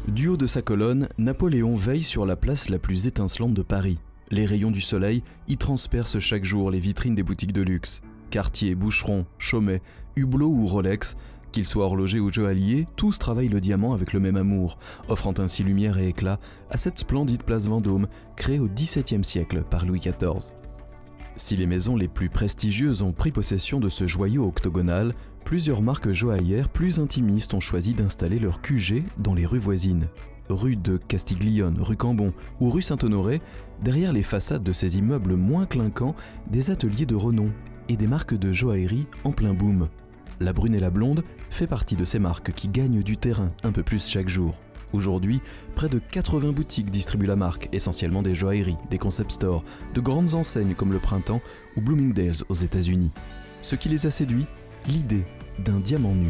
Du haut de sa colonne, Napoléon veille sur la place la plus étincelante de Paris. Les rayons du soleil y transpercent chaque jour les vitrines des boutiques de luxe. Cartier, Boucheron, Chaumet, Hublot ou Rolex, qu'ils soient horlogers ou joailliers, tous travaillent le diamant avec le même amour, offrant ainsi lumière et éclat à cette splendide place Vendôme, créée au XVIIe siècle par Louis XIV. Si les maisons les plus prestigieuses ont pris possession de ce joyau octogonal, plusieurs marques joaillières plus intimistes ont choisi d'installer leur QG dans les rues voisines. Rue de Castiglione, rue Cambon ou rue Saint-Honoré, derrière les façades de ces immeubles moins clinquants, des ateliers de renom et des marques de joaillerie en plein boom. La Brune et la Blonde fait partie de ces marques qui gagnent du terrain un peu plus chaque jour. Aujourd'hui, près de 80 boutiques distribuent la marque, essentiellement des joailleries, des concept stores, de grandes enseignes comme le Printemps ou Bloomingdale's aux États-Unis. Ce qui les a séduits, l'idée d'un diamant nu.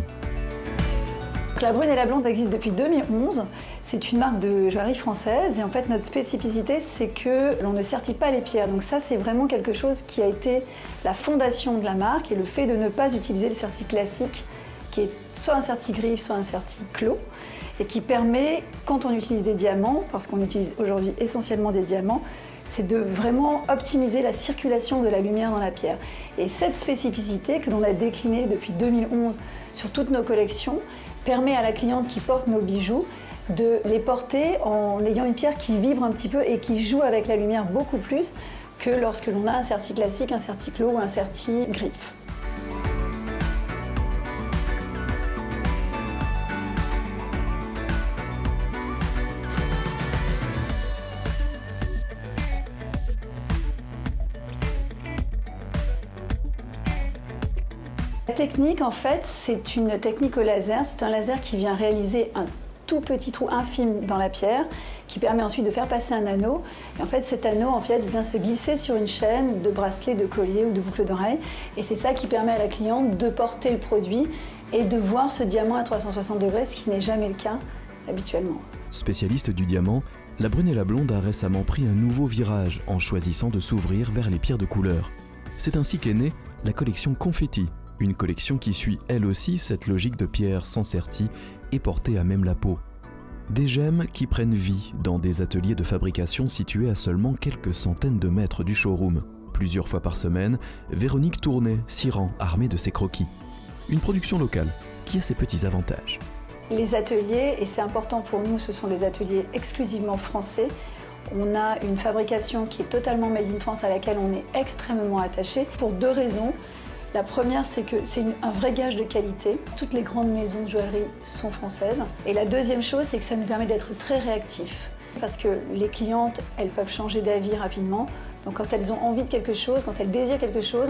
La Brune et la Blonde existe depuis 2011. C'est une marque de joaillerie française et en fait notre spécificité c'est que l'on ne sertit pas les pierres. Donc ça c'est vraiment quelque chose qui a été la fondation de la marque et le fait de ne pas utiliser le serti classique qui est soit un serti griffe, soit un serti clos et qui permet, quand on utilise des diamants, parce qu'on utilise aujourd'hui essentiellement des diamants, c'est de vraiment optimiser la circulation de la lumière dans la pierre. Et cette spécificité que l'on a déclinée depuis 2011 sur toutes nos collections permet à la cliente qui porte nos bijoux de les porter en ayant une pierre qui vibre un petit peu et qui joue avec la lumière beaucoup plus que lorsque l'on a un serti classique, un serti clos ou un serti griffe. La technique, en fait, c'est une technique au laser. C'est un laser qui vient réaliser un tout petit trou infime dans la pierre, qui permet ensuite de faire passer un anneau. Et en fait, cet anneau, en fait, vient se glisser sur une chaîne de bracelet, de collier ou de boucle d'oreille. Et c'est ça qui permet à la cliente de porter le produit et de voir ce diamant à 360 degrés, ce qui n'est jamais le cas habituellement. Spécialiste du diamant, la Brune et la Blonde a récemment pris un nouveau virage en choisissant de s'ouvrir vers les pierres de couleur. C'est ainsi qu'est née la collection Confetti, une collection qui suit elle aussi cette logique de pierres sans serti et portée à même la peau. Des gemmes qui prennent vie dans des ateliers de fabrication situés à seulement quelques centaines de mètres du showroom. Plusieurs fois par semaine, Véronique Tournet s'y rend armée de ses croquis. Une production locale qui a ses petits avantages. Les ateliers, et c'est important pour nous, ce sont des ateliers exclusivement français. On a une fabrication qui est totalement made in France à laquelle on est extrêmement attaché pour deux raisons. La première, c'est que c'est un vrai gage de qualité. Toutes les grandes maisons de joaillerie sont françaises. Et la deuxième chose, c'est que ça nous permet d'être très réactifs. Parce que les clientes, elles peuvent changer d'avis rapidement. Donc quand elles ont envie de quelque chose, quand elles désirent quelque chose,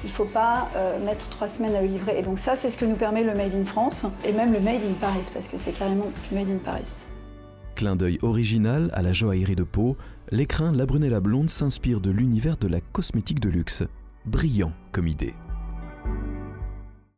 il ne faut pas mettre 3 semaines à le livrer. Et donc ça, c'est ce que nous permet le Made in France et même le Made in Paris, parce que c'est carrément du Made in Paris. Clin d'œil original à la joaillerie de Pau, l'écrin La Brune et la Blonde s'inspire de l'univers de la cosmétique de luxe. Brillant comme idée.